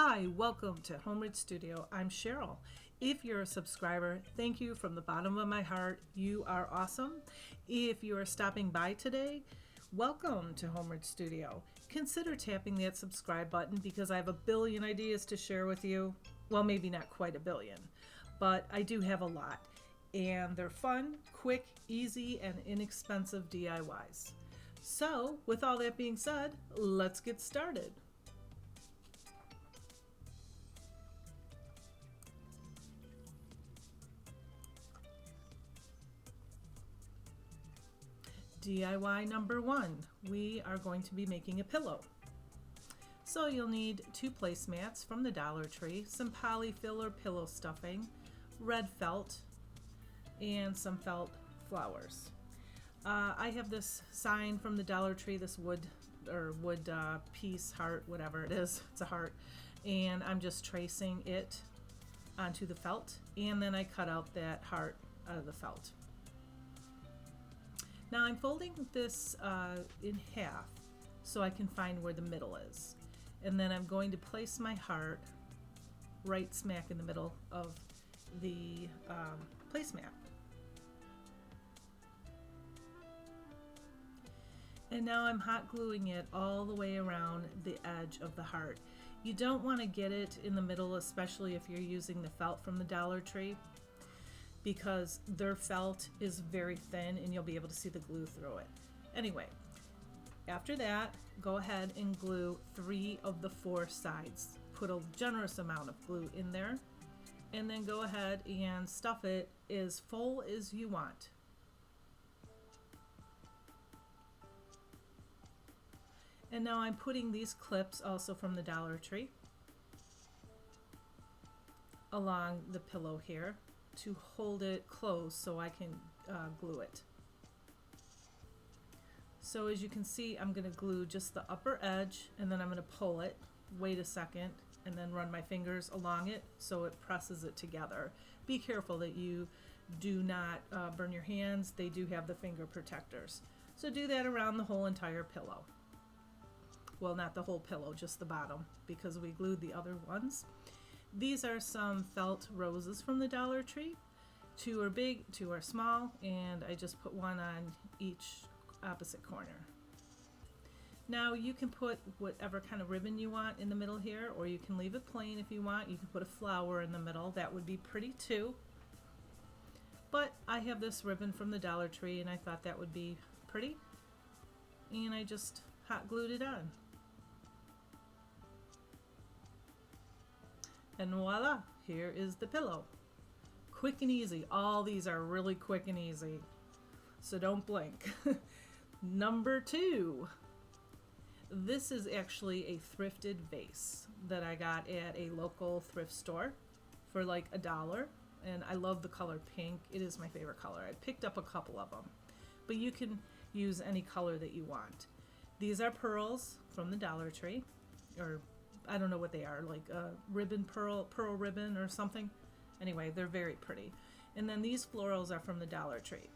Hi, welcome to Homeward Studio. I'm Cheryl. If you're a subscriber, thank you from the bottom of my heart. You are awesome. If you are stopping by today, welcome to Homeward Studio. Consider tapping that subscribe button because I have a billion ideas to share with you. Well, maybe not quite a billion, but I do have a lot. And they're fun, quick, easy, and inexpensive DIYs. So, with all that being said, let's get started. DIY number one, we are going to be making a pillow. So you'll need 2 placemats from the Dollar Tree, some polyfill or pillow stuffing, red felt, and some felt flowers. I have this sign from the Dollar Tree, this wood piece, heart, whatever it is, it's a heart, and I'm just tracing it onto the felt, and then I cut out that heart out of the felt. Now I'm folding this in half so I can find where the middle is. And then I'm going to place my heart right smack in the middle of the placemat. And now I'm hot gluing it all the way around the edge of the heart. You don't want to get it in the middle, especially if you're using the felt from the Dollar Tree, because their felt is very thin and you'll be able to see the glue through it. Anyway, after that, go ahead and glue 3 of the 4 sides. Put a generous amount of glue in there, and then go ahead and stuff it as full as you want. And now I'm putting these clips, also from the Dollar Tree, along the pillow here to hold it closed so I can glue it. So as you can see, I'm going to glue just the upper edge, and then I'm going to pull it, wait a second, and then run my fingers along it so it presses it together. Be careful that you do not burn your hands. They do have the finger protectors. So do that around the whole entire pillow. Well, not the whole pillow, just the bottom, because we glued the other ones. These are some felt roses from the Dollar Tree. 2 are big, 2 are small, and I just put 1 on each opposite corner. Now you can put whatever kind of ribbon you want in the middle here, or you can leave it plain if you want. You can put a flower in the middle. That would be pretty too. But I have this ribbon from the Dollar Tree and I thought that would be pretty, and I just hot glued it on. And voila, here is the pillow. Quick and easy. All these are really quick and easy, so don't blink. Number 2. This is actually a thrifted vase that I got at a local thrift store for like $1. And I love the color pink. It is my favorite color. I picked up a couple of them, but you can use any color that you want. These are pearls from the Dollar Tree, or I don't know what they are, like a ribbon, pearl ribbon or something. Anyway, they're very pretty. And then these florals are from the Dollar Tree.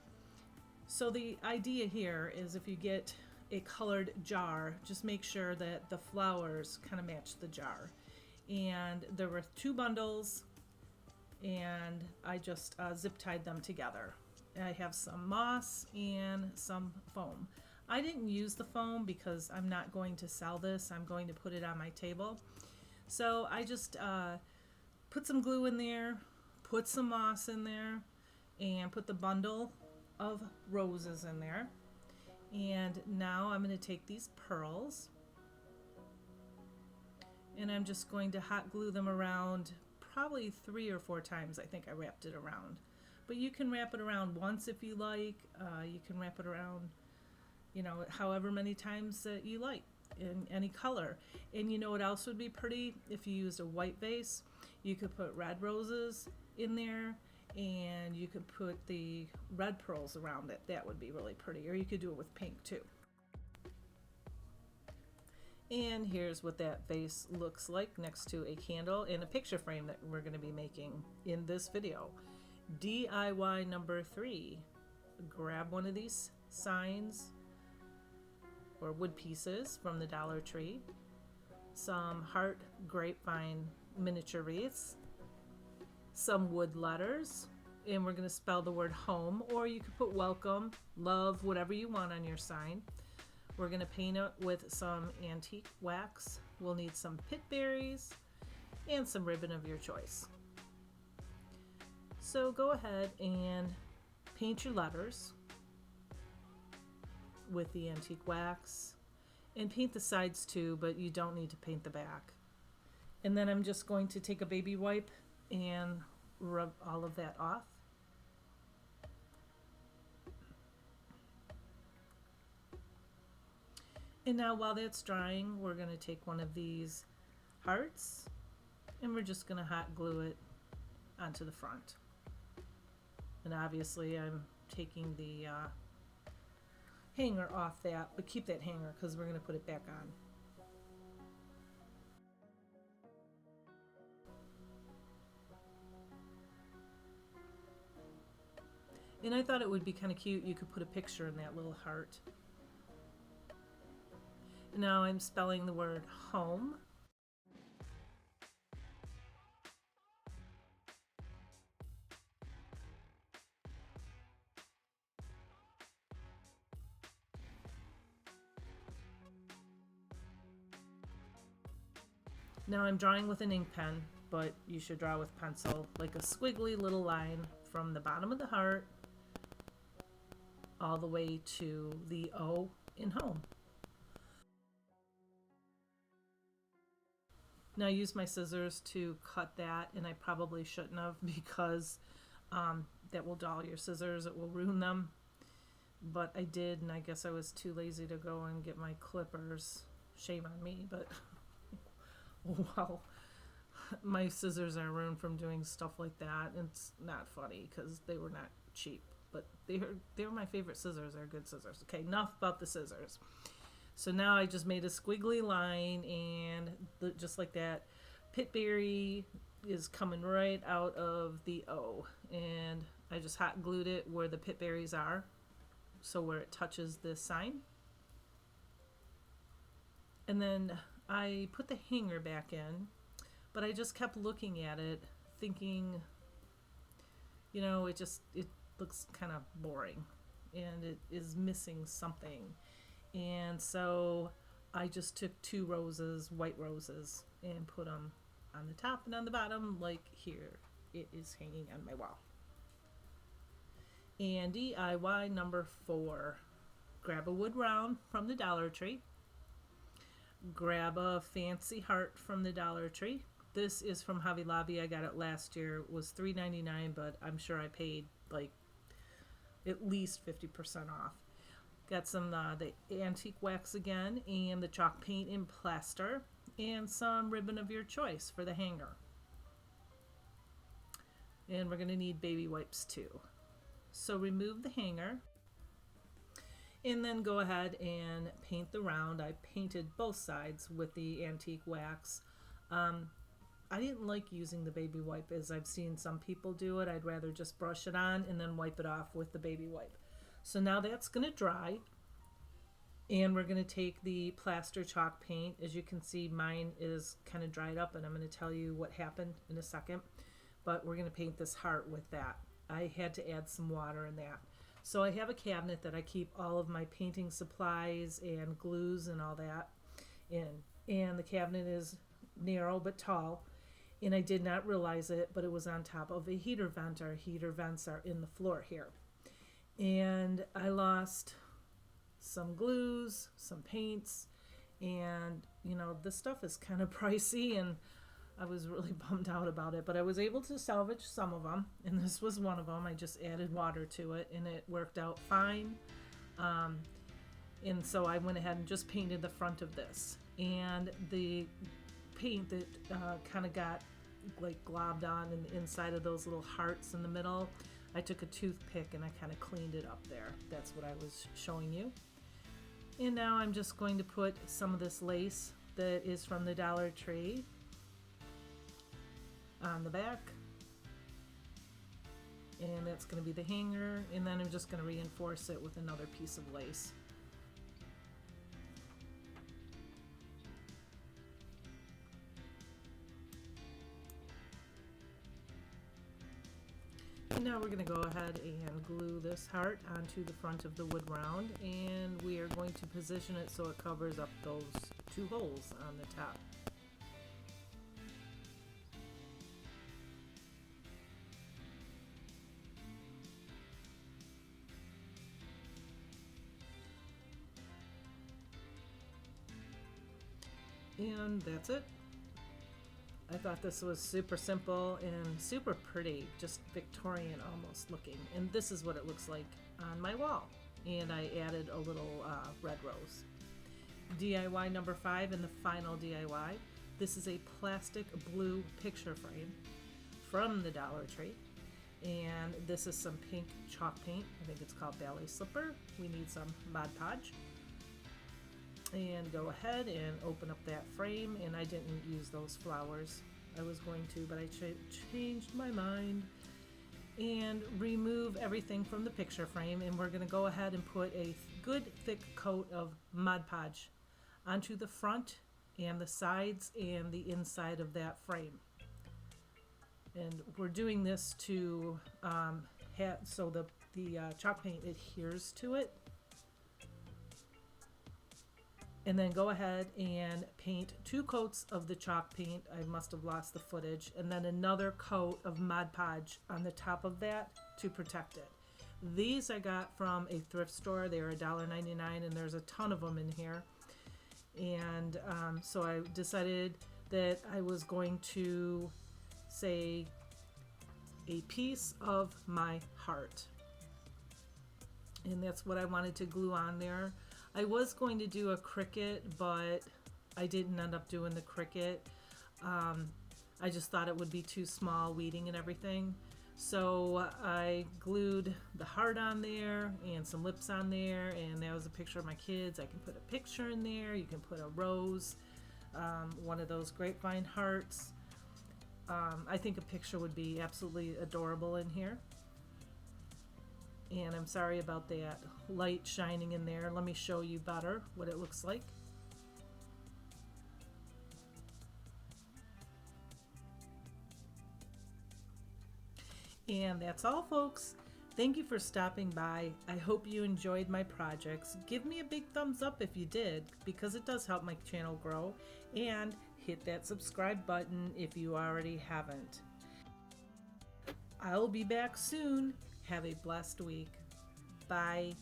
So the idea here is if you get a colored jar, just make sure that the flowers kind of match the jar. And there were 2 bundles, and I just zip tied them together. I have some moss and some foam. I didn't use the foam because I'm not going to sell this. I'm going to put it on my table. So I just put some glue in there, put some moss in there, and put the bundle of roses in there. And now I'm going to take these pearls and I'm just going to hot glue them around probably 3 or 4 times. I think I wrapped it around. But you can wrap it around once if you like. You can wrap it around, however many times that you like, in any color. And you know what else would be pretty? If you used a white vase, you could put red roses in there, and you could put the red pearls around it. That would be really pretty. Or you could do it with pink too. And here's what that vase looks like next to a candle and a picture frame that we're going to be making in this video. DIY number 3. Grab one of these signs or wood pieces from the Dollar Tree, some heart grapevine miniature wreaths, some wood letters, and we're going to spell the word home, or you could put welcome, love, whatever you want on your sign. We're going to paint it with some antique wax. We'll need some pit berries and some ribbon of your choice. So go ahead and paint your letters with the antique wax, and paint the sides too, but you don't need to paint the back. And then I'm just going to take a baby wipe and rub all of that off. And now while that's drying, we're going to take one of these hearts and we're just going to hot glue it onto the front. And obviously I'm taking the hanger off that, but keep that hanger because we're going to put it back on. And I thought it would be kind of cute. You could put a picture in that little heart. Now I'm spelling the word home. Now I'm drawing with an ink pen, but you should draw with pencil, like a squiggly little line from the bottom of the heart all the way to the O in home. Now I use my scissors to cut that, and I probably shouldn't have because that will dull your scissors, it will ruin them. But I did, and I guess I was too lazy to go and get my clippers. Shame on me, but well, my scissors are ruined from doing stuff like that. It's not funny because they were not cheap, but they were my favorite scissors. They're good scissors. Okay, enough about the scissors. So now I just made a squiggly line, and just like that, pitberry is coming right out of the O, and I just hot glued it where the pitberries are, so where it touches this sign. And then I put the hanger back in, but I just kept looking at it thinking, you know, it looks kind of boring and it is missing something. And so I just took 2 roses, white roses, and put them on the top and on the bottom, like here it is hanging on my wall. And DIY number 4, grab a wood round from the Dollar Tree. Grab a fancy heart from the Dollar Tree. This is from Hobby Lobby. I got it last year. It was $3.99, but I'm sure I paid like at least 50% off. Got some the antique wax again, and the chalk paint and plaster, and some ribbon of your choice for the hanger. And we're going to need baby wipes too. So remove the hanger, and then go ahead and paint the round. I painted both sides with the antique wax. I didn't like using the baby wipe as I've seen some people do it. I'd rather just brush it on and then wipe it off with the baby wipe. So now that's going to dry, and we're going to take the plaster chalk paint. As you can see, mine is kind of dried up, and I'm going to tell you what happened in a second, but we're going to paint this heart with that. I had to add some water in that. So I have a cabinet that I keep all of my painting supplies and glues and all that in, and the cabinet is narrow but tall, and I did not realize it, but it was on top of a heater vent. Our heater vents are in the floor here. And I lost some glues, some paints, and you know, this stuff is kind of pricey, and I was really bummed out about it, but I was able to salvage some of them, and this was one of them. I just added water to it, and it worked out fine. And so I went ahead and just painted the front of this, and the paint that kind of got like globbed on in the inside of those little hearts in the middle, I took a toothpick and I kind of cleaned it up there. That's what I was showing you. And now I'm just going to put some of this lace that is from the Dollar Tree on the back, and that's going to be the hanger, and then I'm just going to reinforce it with another piece of lace. And now we're going to go ahead and glue this heart onto the front of the wood round, and we are going to position it so it covers up those two holes on the top. And that's it. I thought this was super simple and super pretty, just Victorian almost looking. And this is what it looks like on my wall. And I added a little red rose. DIY number 5 and the final DIY. This is a plastic blue picture frame from the Dollar Tree. And this is some pink chalk paint. I think it's called Ballet Slipper. We need some Mod Podge. And go ahead and open up that frame, and I didn't use those flowers. I was going to, but I changed my mind. And remove everything from the picture frame, and we're going to go ahead and put a good thick coat of Mod Podge onto the front and the sides and the inside of that frame. And we're doing this to so the chalk paint adheres to it. And then go ahead and paint 2 coats of the chalk paint. I must have lost the footage. And then another coat of Mod Podge on the top of that to protect it. These I got from a thrift store. They were $1.99, and there's a ton of them in here. And so I decided that I was going to say a piece of my heart. And that's what I wanted to glue on there. I was going to do a cricket, but I didn't end up doing the cricket. I just thought it would be too small, weeding and everything. So I glued the heart on there and some lips on there, and that was a picture of my kids. I can put a picture in there. You can put a rose, one of those grapevine hearts. I think a picture would be absolutely adorable in here. And I'm sorry about that light shining in there. Let me show you better what it looks like. And that's all, folks. Thank you for stopping by. I hope you enjoyed my projects. Give me a big thumbs up if you did, because it does help my channel grow. And hit that subscribe button if you already haven't. I'll be back soon. Have a blessed week. Bye.